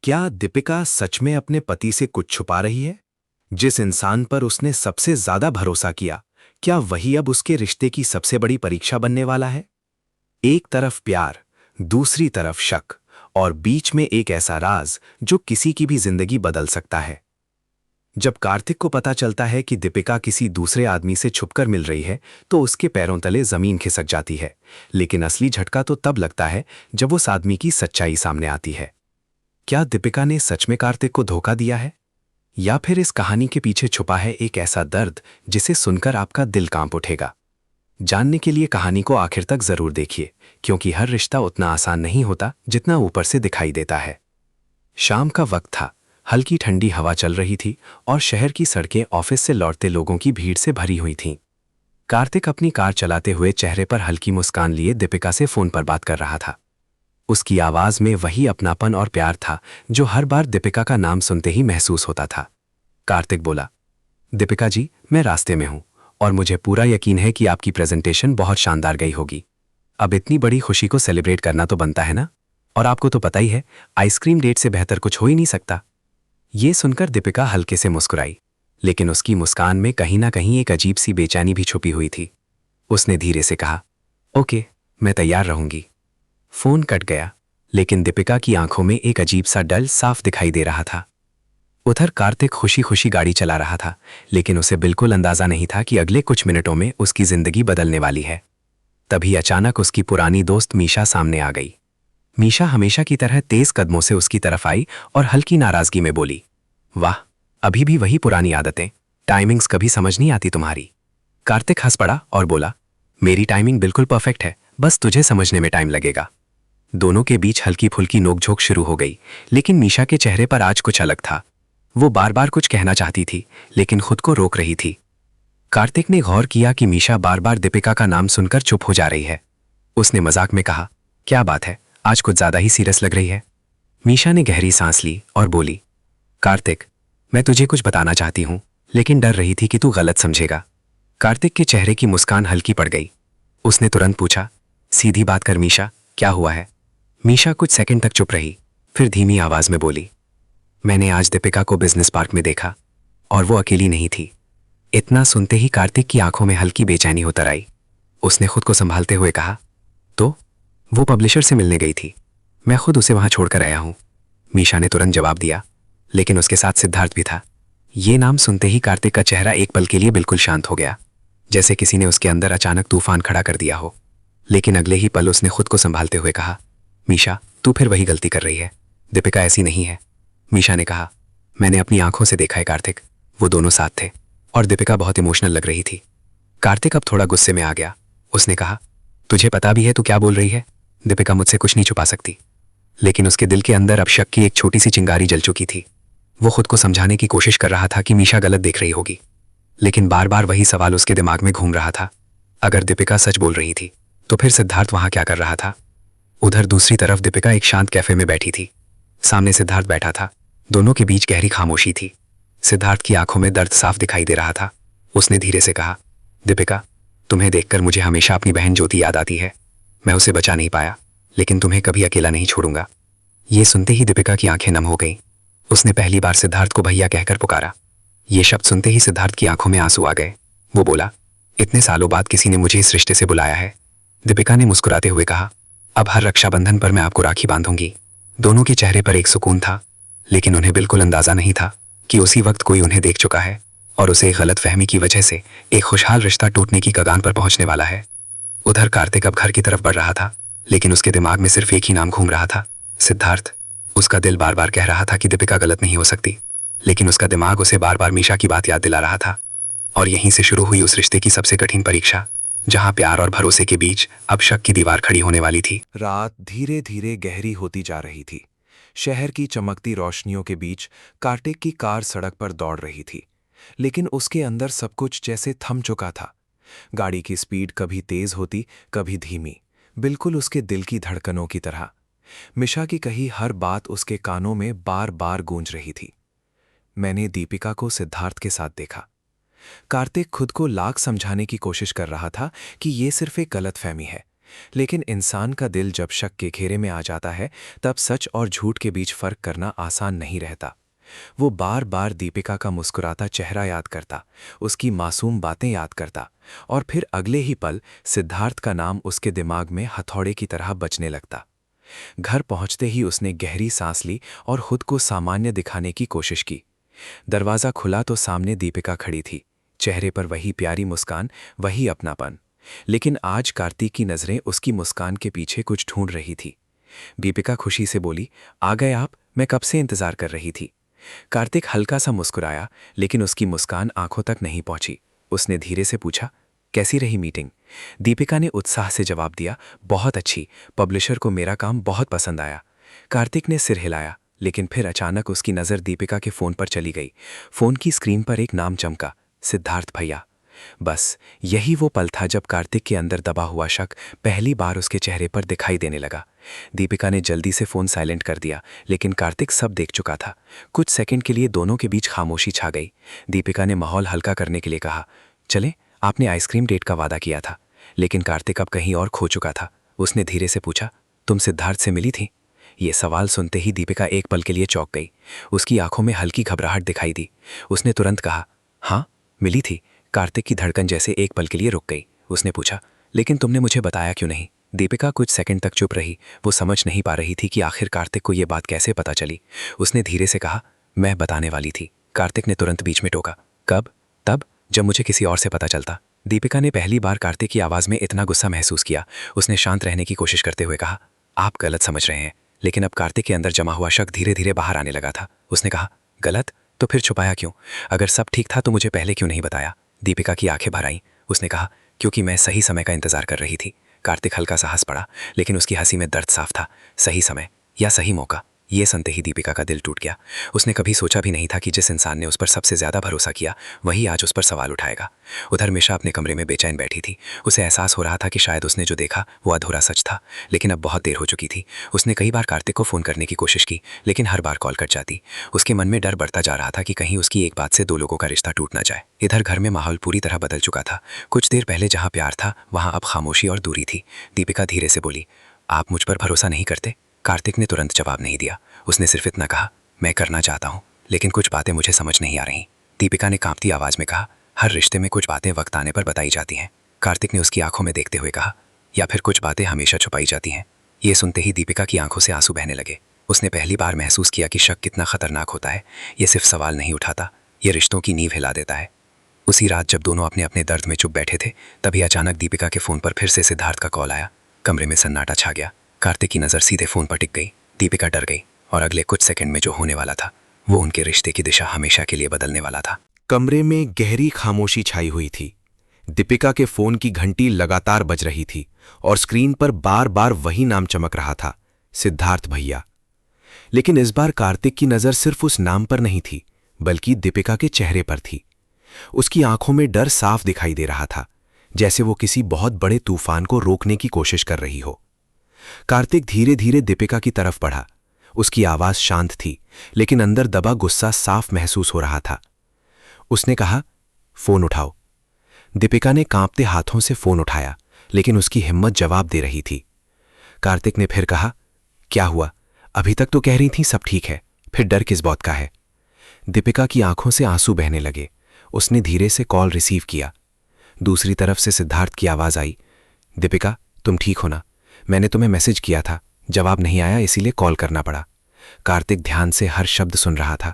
क्या दीपिका सच में अपने पति से कुछ छुपा रही है? जिस इंसान पर उसने सबसे ज्यादा भरोसा किया, क्या वही अब उसके रिश्ते की सबसे बड़ी परीक्षा बनने वाला है? एक तरफ प्यार, दूसरी तरफ शक, और बीच में एक ऐसा राज जो किसी की भी जिंदगी बदल सकता है। जब कार्तिक को पता चलता है कि दीपिका किसी दूसरे आदमी से छुपकर मिल रही है, तो उसके पैरों तले जमीन खिसक जाती है। लेकिन असली झटका तो तब लगता है जब उस आदमी की सच्चाई सामने आती है। क्या दीपिका ने सच में कार्तिक को धोखा दिया है, या फिर इस कहानी के पीछे छुपा है एक ऐसा दर्द जिसे सुनकर आपका दिल कांप उठेगा? जानने के लिए कहानी को आखिर तक जरूर देखिए, क्योंकि हर रिश्ता उतना आसान नहीं होता जितना ऊपर से दिखाई देता है। शाम का वक्त था, हल्की ठंडी हवा चल रही थी और शहर की सड़कें ऑफिस से लौटते लोगों की भीड़ से भरी हुई थीं। कार्तिक अपनी कार चलाते हुए चेहरे पर हल्की मुस्कान लिए दीपिका से फोन पर बात कर रहा था। उसकी आवाज में वही अपनापन और प्यार था जो हर बार दीपिका का नाम सुनते ही महसूस होता था। कार्तिक बोला, दीपिका जी, मैं रास्ते में हूं और मुझे पूरा यकीन है कि आपकी प्रेजेंटेशन बहुत शानदार गई होगी। अब इतनी बड़ी खुशी को सेलिब्रेट करना तो बनता है ना? और आपको तो पता ही है, आइसक्रीम डेट से बेहतर कुछ हो ही नहीं सकता। ये सुनकर दीपिका हल्के से मुस्कुराई, लेकिन उसकी मुस्कान में कहीं ना कहीं एक अजीब सी बेचैनी भी छुपी हुई थी। उसने धीरे से कहा, ओके, मैं तैयार रहूंगी। फोन कट गया, लेकिन दीपिका की आंखों में एक अजीब सा डर साफ दिखाई दे रहा था। उधर कार्तिक खुशी खुशी गाड़ी चला रहा था, लेकिन उसे बिल्कुल अंदाजा नहीं था कि अगले कुछ मिनटों में उसकी जिंदगी बदलने वाली है। तभी अचानक उसकी पुरानी दोस्त मीशा सामने आ गई। मीशा हमेशा की तरह तेज कदमों से उसकी तरफ आई और हल्की नाराजगी में बोली, वाह, अभी भी वही पुरानी आदतें, टाइमिंग्स कभी समझ नहीं आती तुम्हारी। कार्तिक हंस पड़ा और बोला, मेरी टाइमिंग बिल्कुल परफेक्ट है, बस तुझे समझने में टाइम लगेगा। दोनों के बीच हल्की फुल्की नोकझोंक शुरू हो गई, लेकिन मीशा के चेहरे पर आज कुछ अलग था। वो बार बार कुछ कहना चाहती थी, लेकिन खुद को रोक रही थी। कार्तिक ने गौर किया कि मीशा बार बार दीपिका का नाम सुनकर चुप हो जा रही है। उसने मजाक में कहा, क्या बात है, आज कुछ ज्यादा ही सीरियस लग रही है। मीशा ने गहरी सांस ली और बोली, कार्तिक, मैं तुझे कुछ बताना चाहती हूं, लेकिन डर रही थी कि तू गलत समझेगा। कार्तिक के चेहरे की मुस्कान हल्की पड़ गई। उसने तुरंत पूछा, सीधी बात कर मीशा, क्या हुआ है? मीशा कुछ सेकंड तक चुप रही, फिर धीमी आवाज में बोली, मैंने आज दीपिका को बिजनेस पार्क में देखा और वो अकेली नहीं थी। इतना सुनते ही कार्तिक की आंखों में हल्की बेचैनी उतर आई। उसने खुद को संभालते हुए कहा, तो वो पब्लिशर से मिलने गई थी, मैं खुद उसे वहां छोड़कर आया हूं। मीशा ने तुरंत जवाब दिया, लेकिन उसके साथ सिद्धार्थ भी था। ये नाम सुनते ही कार्तिक का चेहरा एक पल के लिए बिल्कुल शांत हो गया, जैसे किसी ने उसके अंदर अचानक तूफान खड़ा कर दिया हो। लेकिन अगले ही पल उसने खुद को संभालते हुए कहा, मीशा, तू फिर वही गलती कर रही है, दीपिका ऐसी नहीं है। मीशा ने कहा, मैंने अपनी आंखों से देखा है कार्तिक, वो दोनों साथ थे और दीपिका बहुत इमोशनल लग रही थी। कार्तिक अब थोड़ा गुस्से में आ गया। उसने कहा, तुझे पता भी है तू क्या बोल रही है? दीपिका मुझसे कुछ नहीं छुपा सकती। लेकिन उसके दिल के अंदर अब शक की एक छोटी सी चिंगारी जल चुकी थी। वो खुद को समझाने की कोशिश कर रहा था कि मीशा गलत देख रही होगी, लेकिन बार बार वही सवाल उसके दिमाग में घूम रहा था। अगर दीपिका सच बोल रही थी, तो फिर सिद्धार्थ वहां क्या कर रहा था? उधर दूसरी तरफ दीपिका एक शांत कैफे में बैठी थी। सामने सिद्धार्थ बैठा था। दोनों के बीच गहरी खामोशी थी। सिद्धार्थ की आंखों में दर्द साफ दिखाई दे रहा था। उसने धीरे से कहा, दीपिका, तुम्हें देखकर मुझे हमेशा अपनी बहन ज्योति याद आती है। मैं उसे बचा नहीं पाया, लेकिन तुम्हें कभी अकेला नहीं छोड़ूंगा। ये सुनते ही दीपिका की आंखें नम हो गईं। उसने पहली बार सिद्धार्थ को भैया कहकर पुकारा। ये शब्द सुनते ही सिद्धार्थ की आंखों में आंसू आ गए। वो बोला, इतने सालों बाद किसी ने मुझे इस रिश्ते से बुलाया है। दीपिका ने मुस्कुराते हुए कहा, अब हर रक्षाबंधन पर मैं आपको राखी बांधूंगी। दोनों के चेहरे पर एक सुकून था, लेकिन उन्हें बिल्कुल अंदाजा नहीं था कि उसी वक्त कोई उन्हें देख चुका है और उसे गलत फहमी की वजह से एक खुशहाल रिश्ता टूटने की कगान पर पहुंचने वाला है। उधर कार्तिक अब घर की तरफ बढ़ रहा था, लेकिन उसके दिमाग में सिर्फ एक ही नाम घूम रहा था, सिद्धार्थ। उसका दिल बार बार कह रहा था कि दीपिका गलत नहीं हो सकती, लेकिन उसका दिमाग उसे बार बार मीशा की बात याद दिला रहा था। और यहीं से शुरू हुई उस रिश्ते की सबसे कठिन परीक्षा, जहां प्यार और भरोसे के बीच अब शक की दीवार खड़ी होने वाली थी। रात धीरे धीरे गहरी होती जा रही थी। शहर की चमकती रोशनियों के बीच कार्तिक की कार सड़क पर दौड़ रही थी, लेकिन उसके अंदर सब कुछ जैसे थम चुका था। गाड़ी की स्पीड कभी तेज होती, कभी धीमी, बिल्कुल उसके दिल की धड़कनों की तरह। मिशा की कही हर बात उसके कानों में बार बार गूंज रही थी। मैंने दीपिका को सिद्धार्थ के साथ देखा। कार्तिक खुद को लाख समझाने की कोशिश कर रहा था कि ये सिर्फ एक गलतफहमी है, लेकिन इंसान का दिल जब शक के घेरे में आ जाता है, तब सच और झूठ के बीच फर्क करना आसान नहीं रहता। वो बार बार दीपिका का मुस्कुराता चेहरा याद करता, उसकी मासूम बातें याद करता, और फिर अगले ही पल सिद्धार्थ का नाम उसके दिमाग में हथौड़े की तरह बजने लगता। घर पहुंचते ही उसने गहरी सांस ली और खुद को सामान्य दिखाने की कोशिश की। दरवाज़ा खुला तो सामने दीपिका खड़ी थी, चेहरे पर वही प्यारी मुस्कान, वही अपनापन। लेकिन आज कार्तिक की नज़रें उसकी मुस्कान के पीछे कुछ ढूंढ रही थी। दीपिका खुशी से बोली, आ गए आप, मैं कब से इंतज़ार कर रही थी। कार्तिक हल्का सा मुस्कुराया, लेकिन उसकी मुस्कान आंखों तक नहीं पहुंची। उसने धीरे से पूछा, कैसी रही मीटिंग? दीपिका ने उत्साह से जवाब दिया, बहुत अच्छी, पब्लिशर को मेरा काम बहुत पसंद आया। कार्तिक ने सिर हिलाया, लेकिन फिर अचानक उसकी नज़र दीपिका के फ़ोन पर चली गई। फ़ोन की स्क्रीन पर एक नाम चमका, सिद्धार्थ भैया। बस यही वो पल था जब कार्तिक के अंदर दबा हुआ शक पहली बार उसके चेहरे पर दिखाई देने लगा। दीपिका ने जल्दी से फ़ोन साइलेंट कर दिया, लेकिन कार्तिक सब देख चुका था। कुछ सेकंड के लिए दोनों के बीच खामोशी छा गई। दीपिका ने माहौल हल्का करने के लिए कहा, चले, आपने आइसक्रीम डेट का वादा किया था। लेकिन कार्तिक अब कहीं और खो चुका था। उसने धीरे से पूछा, तुम सिद्धार्थ से मिली थी? ये सवाल सुनते ही दीपिका एक पल के लिए चौंक गई। उसकी आंखों में हल्की घबराहट दिखाई दी। उसने तुरंत कहा, हाँ मिली थी। कार्तिक की धड़कन जैसे एक पल के लिए रुक गई। उसने पूछा, लेकिन तुमने मुझे बताया क्यों नहीं? दीपिका कुछ सेकंड तक चुप रही। वो समझ नहीं पा रही थी कि आखिर कार्तिक को ये बात कैसे पता चली। उसने धीरे से कहा, मैं बताने वाली थी। कार्तिक ने तुरंत बीच में टोका, कब? तब जब मुझे किसी और से पता चलता। दीपिका ने पहली बार कार्तिक की आवाज़ में इतना गुस्सा महसूस किया। उसने शांत रहने की कोशिश करते हुए कहा, आप गलत समझ रहे हैं। लेकिन अब कार्तिक के अंदर जमा हुआ शक धीरे धीरे बाहर आने लगा था। उसने कहा, गलत? तो फिर छुपाया क्यों? अगर सब ठीक था तो मुझे पहले क्यों नहीं बताया? दीपिका की आंखें भर आईं। उसने कहा, क्योंकि मैं सही समय का इंतजार कर रही थी। कार्तिक हल्का सा हंस पड़ा, लेकिन उसकी हंसी में दर्द साफ था। सही समय या सही मौका, ये सुनते ही दीपिका का दिल टूट गया। उसने कभी सोचा भी नहीं था कि जिस इंसान ने उस पर सबसे ज्यादा भरोसा किया, वही आज उस पर सवाल उठाएगा। उधर मिशा अपने कमरे में बेचैन बैठी थी। उसे एहसास हो रहा था कि शायद उसने जो देखा वो अधूरा सच था, लेकिन अब बहुत देर हो चुकी थी। उसने कई बार कार्तिक को फ़ोन करने की कोशिश की, लेकिन हर बार कॉल कट जाती। उसके मन में डर बढ़ता जा रहा था कि कहीं उसकी एक बात से दो लोगों का रिश्ता टूट ना जाए। इधर घर में माहौल पूरी तरह बदल चुका था। कुछ देर पहले जहाँ प्यार था, वहाँ अब खामोशी और दूरी थी। दीपिका धीरे से बोली, आप मुझ पर भरोसा नहीं करते? कार्तिक ने तुरंत जवाब नहीं दिया। उसने सिर्फ इतना कहा, मैं करना चाहता हूँ, लेकिन कुछ बातें मुझे समझ नहीं आ रही। दीपिका ने कांपती आवाज़ में कहा, हर रिश्ते में कुछ बातें वक्त आने पर बताई जाती हैं। कार्तिक ने उसकी आंखों में देखते हुए कहा, या फिर कुछ बातें हमेशा छुपाई जाती हैं। ये सुनते ही दीपिका की आंखों से आंसू बहने लगे। उसने पहली बार महसूस किया कि शक कितना खतरनाक होता है। ये सिर्फ सवाल नहीं उठाता, ये रिश्तों की नींव हिला देता है। उसी रात जब दोनों अपने अपने दर्द में चुप बैठे थे, तभी अचानक दीपिका के फ़ोन पर फिर से सिद्धार्थ का कॉल आया। कमरे में सन्नाटा छा गया। कार्तिक की नज़र सीधे फ़ोन पर टिक गई। दीपिका डर गई, और अगले कुछ सेकंड में जो होने वाला था वो उनके रिश्ते की दिशा हमेशा के लिए बदलने वाला था। कमरे में गहरी खामोशी छाई हुई थी। दीपिका के फोन की घंटी लगातार बज रही थी और स्क्रीन पर बार बार वही नाम चमक रहा था, सिद्धार्थ भैया। लेकिन इस बार कार्तिक की नजर सिर्फ उस नाम पर नहीं थी, बल्कि दीपिका के चेहरे पर थी। उसकी आंखों में डर साफ दिखाई दे रहा था, जैसे वो किसी बहुत बड़े तूफान को रोकने की कोशिश कर रही हो। कार्तिक धीरे धीरे दीपिका की तरफ बढ़ा। उसकी आवाज शांत थी, लेकिन अंदर दबा गुस्सा साफ महसूस हो रहा था। उसने कहा, फोन उठाओ। दीपिका ने कांपते हाथों से फोन उठाया, लेकिन उसकी हिम्मत जवाब दे रही थी। कार्तिक ने फिर कहा, क्या हुआ? अभी तक तो कह रही थी सब ठीक है, फिर डर किस बात का है? दीपिका की आंखों से आंसू बहने लगे। उसने धीरे से कॉल रिसीव किया। दूसरी तरफ से सिद्धार्थ की आवाज आई, दीपिका तुम ठीक हो ना? मैंने तुम्हें मैसेज किया था, जवाब नहीं आया, इसीलिए कॉल करना पड़ा। कार्तिक ध्यान से हर शब्द सुन रहा था।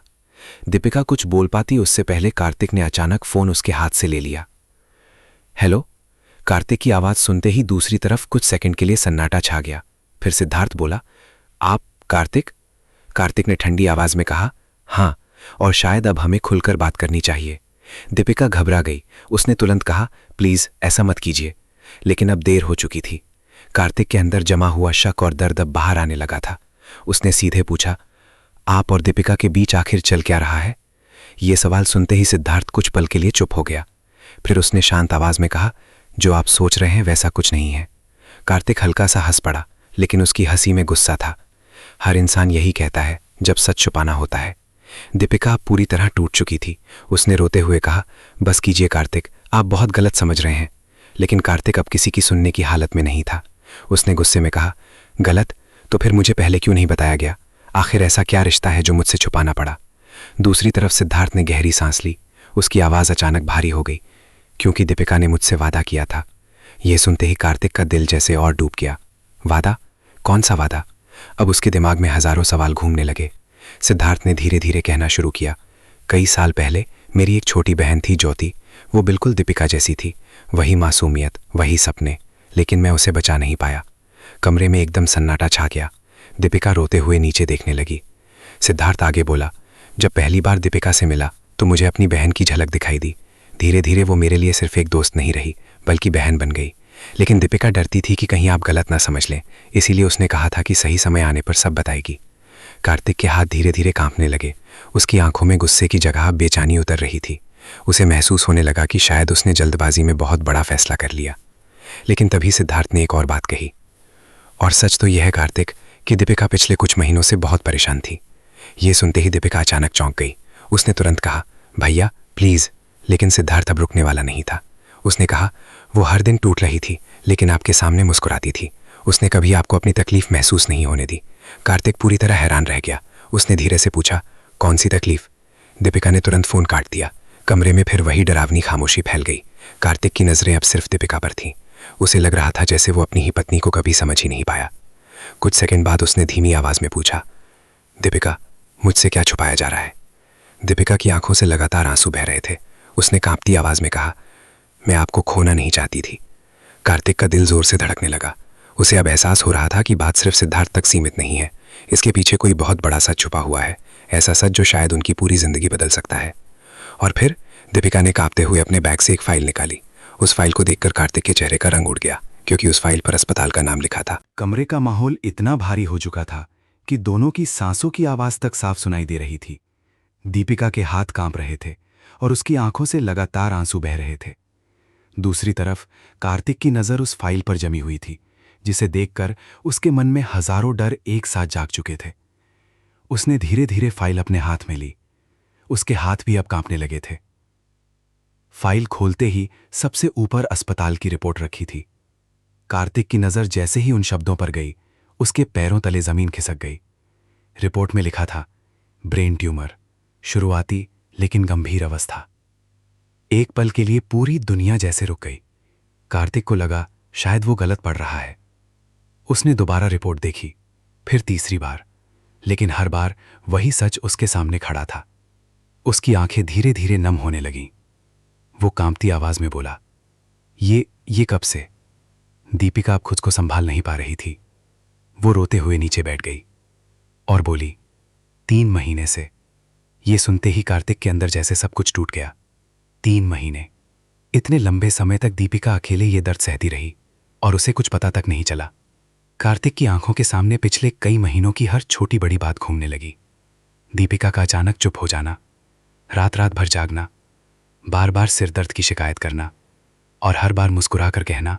दीपिका कुछ बोल पाती उससे पहले कार्तिक ने अचानक फोन उसके हाथ से ले लिया। हेलो? कार्तिक की आवाज सुनते ही दूसरी तरफ कुछ सेकंड के लिए सन्नाटा छा गया। फिर सिद्धार्थ बोला, आप कार्तिक? कार्तिक ने ठंडी आवाज में कहा, हाँ, और शायद अब हमें खुलकर बात करनी चाहिए। दीपिका घबरा गई। उसने तुरंत कहा, प्लीज ऐसा मत कीजिए। लेकिन अब देर हो चुकी थी। कार्तिक के अंदर जमा हुआ शक और दर्द अब बाहर आने लगा था। उसने सीधे पूछा, आप और दीपिका के बीच आखिर चल क्या रहा है? यह सवाल सुनते ही सिद्धार्थ कुछ पल के लिए चुप हो गया। फिर उसने शांत आवाज में कहा, जो आप सोच रहे हैं वैसा कुछ नहीं है। कार्तिक हल्का सा हंस पड़ा, लेकिन उसकी हंसी में गुस्सा था। हर इंसान यही कहता है जब सच छुपाना होता है। दीपिका अब पूरी तरह टूट चुकी थी। उसने रोते हुए कहा, बस कीजिए कार्तिक, आप बहुत गलत समझ रहे हैं। लेकिन कार्तिक अब किसी की सुनने की हालत में नहीं था। उसने गुस्से में कहा, गलत? तो फिर मुझे पहले क्यों नहीं बताया गया? आखिर ऐसा क्या रिश्ता है जो मुझसे छुपाना पड़ा? दूसरी तरफ सिद्धार्थ ने गहरी सांस ली। उसकी आवाज़ अचानक भारी हो गई, क्योंकि दीपिका ने मुझसे वादा किया था। यह सुनते ही कार्तिक का दिल जैसे और डूब गया। वादा? कौन सा वादा? अब उसके दिमाग में हजारों सवाल घूमने लगे। सिद्धार्थ ने धीरे धीरे कहना शुरू किया, कई साल पहले मेरी एक छोटी बहन थी ज्योति। वो बिल्कुल दीपिका जैसी थी, वही मासूमियत, वही सपने, लेकिन मैं उसे बचा नहीं पाया। कमरे में एकदम सन्नाटा छा गया। दीपिका रोते हुए नीचे देखने लगी। सिद्धार्थ आगे बोला, जब पहली बार दीपिका से मिला तो मुझे अपनी बहन की झलक दिखाई दी। धीरे धीरे वो मेरे लिए सिर्फ एक दोस्त नहीं रही, बल्कि बहन बन गई। लेकिन दीपिका डरती थी कि कहीं आप गलत ना समझ लें, इसीलिए उसने कहा था कि सही समय आने पर सब बताएगी। कार्तिक के हाथ धीरे धीरे कांपने लगे। उसकी आंखों में गुस्से की जगह बेचैनी उतर रही थी। उसे महसूस होने लगा कि शायद उसने जल्दबाजी में बहुत बड़ा फैसला कर लिया। लेकिन तभी सिद्धार्थ ने एक और बात कही, और सच तो यह है कार्तिक कि दीपिका पिछले कुछ महीनों से बहुत परेशान थी। ये सुनते ही दीपिका अचानक चौंक गई। उसने तुरंत कहा, भैया प्लीज़। लेकिन सिद्धार्थ अब रुकने वाला नहीं था। उसने कहा, वो हर दिन टूट रही थी, लेकिन आपके सामने मुस्कुराती थी। उसने कभी आपको अपनी तकलीफ महसूस नहीं होने दी। कार्तिक पूरी तरह हैरान रह गया। उसने धीरे से पूछा, कौन सी तकलीफ? दीपिका ने तुरंत फ़ोन काट दिया। कमरे में फिर वही डरावनी खामोशी फैल गई। कार्तिक की नज़रें अब सिर्फ दीपिका पर थीं। उसे लग रहा था जैसे वो अपनी ही पत्नी को कभी समझ ही नहीं पाया। कुछ सेकंड बाद उसने धीमी आवाज़ में पूछा, दीपिका, मुझसे क्या छुपाया जा रहा है? दीपिका की आंखों से लगातार आंसू बह रहे थे। उसने कांपती आवाज़ में कहा, मैं आपको खोना नहीं चाहती थी। कार्तिक का दिल जोर से धड़कने लगा। उसे अब एहसास हो रहा था कि बात सिर्फ सिद्धार्थ तक सीमित नहीं है। इसके पीछे कोई बहुत बड़ा सच छुपा हुआ है, ऐसा सच जो शायद उनकी पूरी जिंदगी बदल सकता है। और फिर दीपिका ने कांपते हुए अपने बैग से एक फाइल निकाली। उस फाइल को देखकर कार्तिक के चेहरे का रंग उड़ गया, क्योंकि उस फाइल पर अस्पताल का नाम लिखा था। कमरे का माहौल इतना भारी हो चुका था कि दोनों की सांसों की आवाज तक साफ सुनाई दे रही थी। दीपिका के हाथ कांप रहे थे और उसकी आंखों से लगातार आंसू बह रहे थे। दूसरी तरफ कार्तिक की नज़र उस फाइल पर जमी हुई थी, जिसे देखकर उसके मन में हजारों डर एक साथ जाग चुके थे। उसने धीरे धीरे फाइल अपने हाथ में ली। उसके हाथ भी अब कांपने लगे थे। फाइल खोलते ही सबसे ऊपर अस्पताल की रिपोर्ट रखी थी। कार्तिक की नज़र जैसे ही उन शब्दों पर गई, उसके पैरों तले जमीन खिसक गई। रिपोर्ट में लिखा था, ब्रेन ट्यूमर, शुरुआती लेकिन गंभीर अवस्था। एक पल के लिए पूरी दुनिया जैसे रुक गई। कार्तिक को लगा शायद वो गलत पढ़ रहा है। उसने दोबारा रिपोर्ट देखी, फिर तीसरी बार, लेकिन हर बार वही सच उसके सामने खड़ा था। उसकी आंखें धीरे धीरे नम होने लगीं। वो कांपती आवाज में बोला, ये कब से? दीपिका अब खुद को संभाल नहीं पा रही थी। वो रोते हुए नीचे बैठ गई और बोली, 3 महीने से। ये सुनते ही कार्तिक के अंदर जैसे सब कुछ टूट गया। 3 महीने। इतने लंबे समय तक दीपिका अकेले ये दर्द सहती रही और उसे कुछ पता तक नहीं चला। कार्तिक की आंखों के सामने पिछले कई महीनों की हर छोटी बड़ी बात घूमने लगी। दीपिका का अचानक चुप हो जाना, रात रात भर जागना, बार बार सिर दर्द की शिकायत करना और हर बार मुस्कुराकर कहना,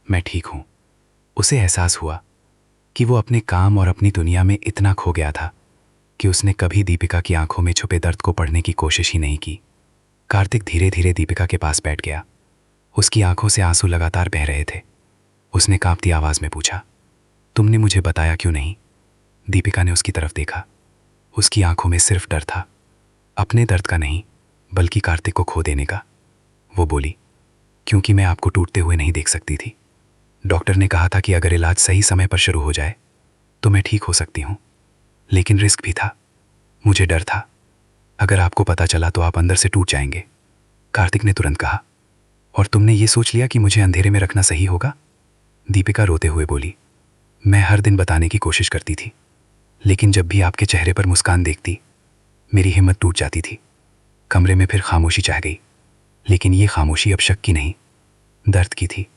मैं ठीक हूं। उसे एहसास हुआ कि वो अपने काम और अपनी दुनिया में इतना खो गया था कि उसने कभी दीपिका की आंखों में छुपे दर्द को पढ़ने की कोशिश ही नहीं की। कार्तिक धीरे धीरे दीपिका के पास बैठ गया। उसकी आंखों से आंसू लगातार बह रहे थे। उसने कांपती आवाज में पूछा, तुमने मुझे बताया क्यों नहीं? दीपिका ने उसकी तरफ देखा। उसकी आंखों में सिर्फ डर था, अपने दर्द का नहीं, बल्कि कार्तिक को खो देने का। वो बोली, क्योंकि मैं आपको टूटते हुए नहीं देख सकती थी। डॉक्टर ने कहा था कि अगर इलाज सही समय पर शुरू हो जाए तो मैं ठीक हो सकती हूँ, लेकिन रिस्क भी था। मुझे डर था, अगर आपको पता चला तो आप अंदर से टूट जाएंगे। कार्तिक ने तुरंत कहा, और तुमने ये सोच लिया कि मुझे अंधेरे में रखना सही होगा? दीपिका रोते हुए बोली, मैं हर दिन बताने की कोशिश करती थी, लेकिन जब भी आपके चेहरे पर मुस्कान देखती, मेरी हिम्मत टूट जाती थी। कमरे में फिर खामोशी छा गई, लेकिन ये खामोशी अब शक की नहीं, दर्द की थी।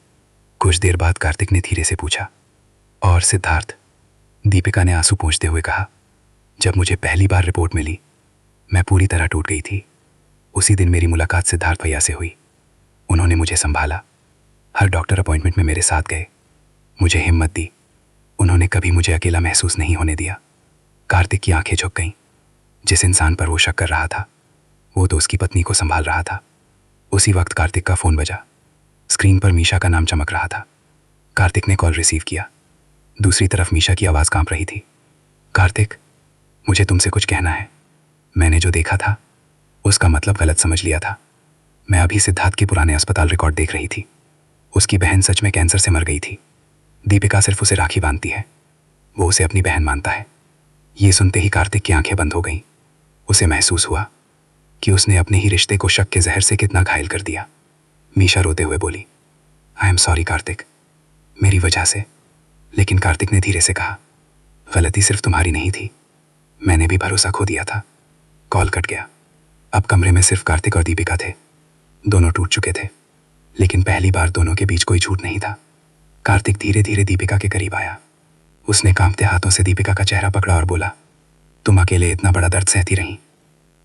कुछ देर बाद कार्तिक ने धीरे से पूछा, और सिद्धार्थ? दीपिका ने आंसू पोंछते हुए कहा, जब मुझे पहली बार रिपोर्ट मिली, मैं पूरी तरह टूट गई थी। उसी दिन मेरी मुलाकात सिद्धार्थ भैया से हुई। उन्होंने मुझे संभाला, हर डॉक्टर अपॉइंटमेंट में मेरे साथ गए, मुझे हिम्मत दी। उन्होंने कभी मुझे अकेला महसूस नहीं होने दिया। कार्तिक की आंखें झुक गईं। जिस इंसान पर वो शक कर रहा था, वो तो उसकी पत्नी को संभाल रहा था। उसी वक्त कार्तिक का फोन बजा। स्क्रीन पर मीशा का नाम चमक रहा था। कार्तिक ने कॉल रिसीव किया। दूसरी तरफ मीशा की आवाज़ कांप रही थी। कार्तिक, मुझे तुमसे कुछ कहना है। मैंने जो देखा था उसका मतलब गलत समझ लिया था। मैं अभी सिद्धार्थ के पुराने अस्पताल रिकॉर्ड देख रही थी। उसकी बहन सच में कैंसर से मर गई थी। दीपिका सिर्फ उसे राखी बांधती है, वो उसे अपनी बहन मानता है। ये सुनते ही कार्तिक की आंखें बंद हो गईं। उसे महसूस हुआ कि उसने अपने ही रिश्ते को शक के जहर से कितना घायल कर दिया। मीशा रोते हुए बोली, आई एम सॉरी कार्तिक, मेरी वजह से। लेकिन कार्तिक ने धीरे से कहा, गलती सिर्फ तुम्हारी नहीं थी, मैंने भी भरोसा खो दिया था। कॉल कट गया। अब कमरे में सिर्फ कार्तिक और दीपिका थे। दोनों टूट चुके थे, लेकिन पहली बार दोनों के बीच कोई झूठ नहीं था। कार्तिक धीरे धीरे दीपिका के करीब आया। उसने कांपते हाथों से दीपिका का चेहरा पकड़ा और बोला, तुम अकेले इतना बड़ा दर्द सहती रहीं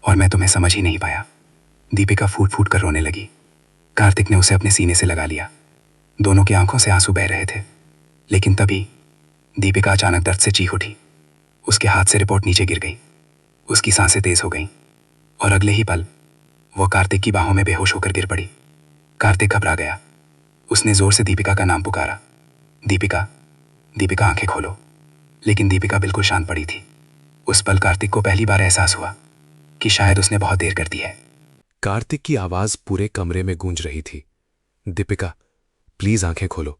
और मैं तुम्हें समझ ही नहीं पाया। दीपिका फूट फूट कर रोने लगी। कार्तिक ने उसे अपने सीने से लगा लिया। दोनों की आंखों से आंसू बह रहे थे। लेकिन तभी दीपिका अचानक दर्द से चीख उठी। उसके हाथ से रिपोर्ट नीचे गिर गई। उसकी सांसें तेज हो गईं और अगले ही पल वो कार्तिक की बाहों में बेहोश होकर गिर पड़ी। कार्तिक घबरा गया। उसने जोर से दीपिका का नाम पुकारा, दीपिका, दीपिका आंखें खोलो। लेकिन दीपिका बिल्कुल शांत पड़ी थी। उस पल कार्तिक को पहली बार एहसास हुआ कि शायद उसने बहुत देर कर दी है। कार्तिक की आवाज पूरे कमरे में गूंज रही थी, दीपिका, प्लीज आंखें खोलो।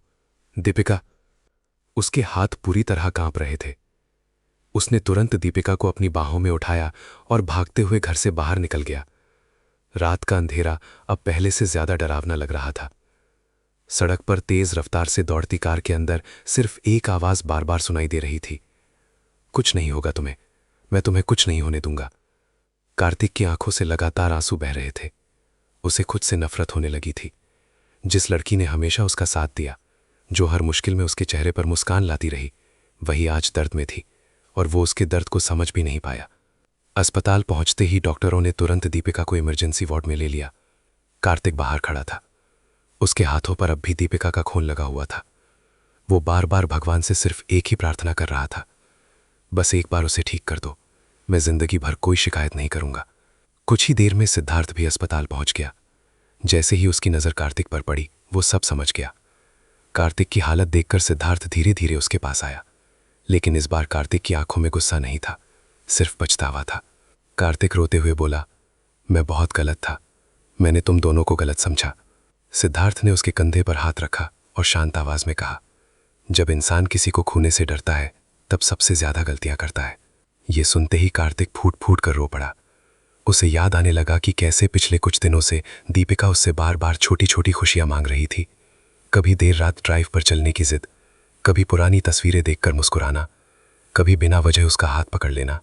दीपिका। उसके हाथ पूरी तरह कांप रहे थे। उसने तुरंत दीपिका को अपनी बाहों में उठाया और भागते हुए घर से बाहर निकल गया। रात का अंधेरा अब पहले से ज्यादा डरावना लग रहा था। सड़क पर तेज रफ्तार से दौड़ती कार के अंदर सिर्फ एक आवाज बार बार सुनाई दे रही थी, कुछ नहीं होगा तुम्हें, मैं तुम्हें कुछ नहीं होने दूंगा। कार्तिक की आंखों से लगातार आंसू बह रहे थे। उसे खुद से नफरत होने लगी थी। जिस लड़की ने हमेशा उसका साथ दिया, जो हर मुश्किल में उसके चेहरे पर मुस्कान लाती रही, वही आज दर्द में थी और वो उसके दर्द को समझ भी नहीं पाया। अस्पताल पहुंचते ही डॉक्टरों ने तुरंत दीपिका को इमरजेंसी वार्ड में ले लिया। कार्तिक बाहर खड़ा था। उसके हाथों पर अब भी दीपिका का खून लगा हुआ था। वो बार बार भगवान से सिर्फ एक ही प्रार्थना कर रहा था, बस एक बार उसे ठीक कर दो, मैं जिंदगी भर कोई शिकायत नहीं करूंगा। कुछ ही देर में सिद्धार्थ भी अस्पताल पहुंच गया। जैसे ही उसकी नजर कार्तिक पर पड़ी, वो सब समझ गया। कार्तिक की हालत देखकर सिद्धार्थ धीरे धीरे उसके पास आया, लेकिन इस बार कार्तिक की आंखों में गुस्सा नहीं था, सिर्फ पछतावा था। कार्तिक रोते हुए बोला, मैं बहुत गलत था, मैंने तुम दोनों को गलत समझा। सिद्धार्थ ने उसके कंधे पर हाथ रखा और शांत आवाज में कहा, जब इंसान किसी को खोने से डरता है तब सबसे ज्यादा गलतियां करता है। ये सुनते ही कार्तिक फूट फूट कर रो पड़ा। उसे याद आने लगा कि कैसे पिछले कुछ दिनों से दीपिका उससे बार बार छोटी छोटी खुशियां मांग रही थी। कभी देर रात ड्राइव पर चलने की जिद, कभी पुरानी तस्वीरें देखकर मुस्कुराना, कभी बिना वजह उसका हाथ पकड़ लेना।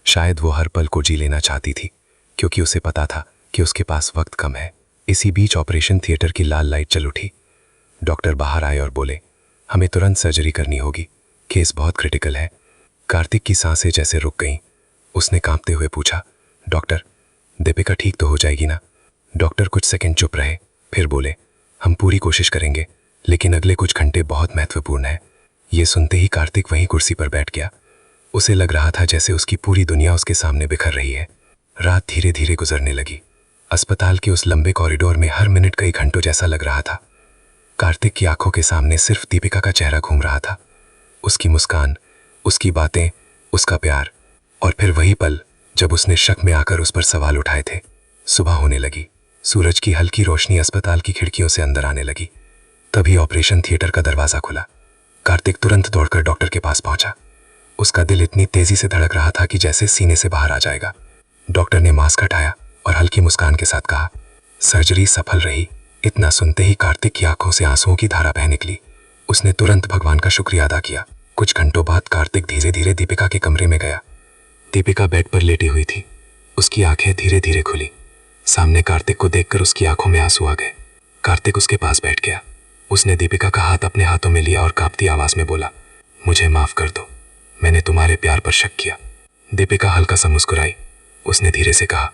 शायद वो हर पल को जी लेना चाहती थी, क्योंकि उसे पता था कि उसके पास वक्त कम है। इसी बीच ऑपरेशन थिएटर की लाल लाइट जल उठी। डॉक्टर बाहर आए और बोले, हमें तुरंत सर्जरी करनी होगी, केस बहुत क्रिटिकल है। कार्तिक की सांसें जैसे रुक गईं। उसने कांपते हुए पूछा, डॉक्टर, दीपिका ठीक तो हो जाएगी ना? डॉक्टर कुछ सेकंड चुप रहे, फिर बोले, हम पूरी कोशिश करेंगे, लेकिन अगले कुछ घंटे बहुत महत्वपूर्ण है। ये सुनते ही कार्तिक वहीं कुर्सी पर बैठ गया। उसे लग रहा था जैसे उसकी पूरी दुनिया उसके सामने बिखर रही है। रात धीरे धीरे गुजरने लगी। अस्पताल के उस लंबे कॉरिडोर में हर मिनट कई घंटों जैसा लग रहा था। कार्तिक की आंखों के सामने सिर्फ दीपिका का चेहरा घूम रहा था। उसकी मुस्कान, उसकी बातें, उसका प्यार, और फिर वही पल जब उसने शक में आकर उस पर सवाल उठाए थे। सुबह होने लगी। सूरज की हल्की रोशनी अस्पताल की खिड़कियों से अंदर आने लगी। तभी ऑपरेशन थिएटर का दरवाजा खुला। कार्तिक तुरंत दौड़कर डॉक्टर के पास पहुंचा। उसका दिल इतनी तेजी से धड़क रहा था कि जैसे सीने से बाहर आ जाएगा। डॉक्टर ने मास्क हटाया और हल्की मुस्कान के साथ कहा, सर्जरी सफल रही। इतना सुनते ही कार्तिक की आंखों से आंसुओं की धारा बह निकली। उसने तुरंत भगवान का शुक्रिया अदा किया। कुछ घंटों बाद कार्तिक धीरे धीरे दीपिका के कमरे में गया। दीपिका बेड पर लेटी हुई थी। उसकी आंखें धीरे धीरे खुली। सामने कार्तिक को देखकर उसकी आंखों में आंसू आ गए। कार्तिक उसके पास बैठ गया। उसने दीपिका का हाथ अपने हाथों में लिया और कांपती आवाज में बोला, मुझे माफ कर दो, मैंने तुम्हारे प्यार पर शक किया। दीपिका हल्का सा मुस्कुराई। उसने धीरे से कहा,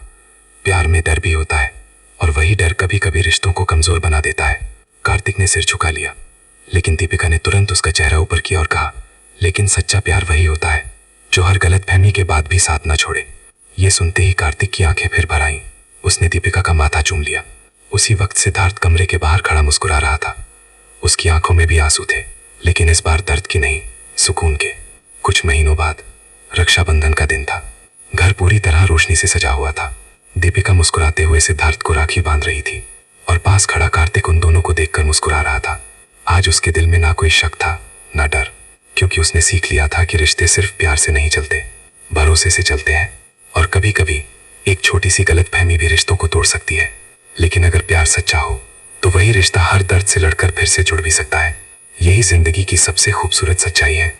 प्यार में डर भी होता है और वही डर कभी कभी रिश्तों को कमजोर बना देता है। कार्तिक ने सिर झुका लिया, लेकिन दीपिका ने तुरंत उसका चेहरा ऊपर किया और कहा, लेकिन सच्चा प्यार वही होता है जो हर गलतफहमी के बाद भी साथ न छोड़े। ये सुनते ही कार्तिक की आंखें फिर भर आईं। उसने दीपिका का माथा चूम लिया। उसी वक्त सिद्धार्थ कमरे के बाहर खड़ा मुस्कुरा रहा था। उसकी आंखों में भी आंसू थे। लेकिन इस बार दर्द की नहीं, सुकून के। कुछ महीनों बाद रक्षाबंधन का दिन था। घर पूरी तरह रोशनी से सजा हुआ था। दीपिका मुस्कुराते हुए सिद्धार्थ को राखी बांध रही थी और पास खड़ा कार्तिक उन दोनों को देखकर मुस्कुरा रहा था। आज उसके दिल में ना कोई शक था, ना डर, क्योंकि उसने सीख लिया था कि रिश्ते सिर्फ प्यार से नहीं चलते, भरोसे से चलते हैं। और कभी कभी एक छोटी सी गलतफहमी भी रिश्तों को तोड़ सकती है, लेकिन अगर प्यार सच्चा हो तो वही रिश्ता हर दर्द से लड़कर फिर से जुड़ भी सकता है। यही जिंदगी की सबसे खूबसूरत सच्चाई है।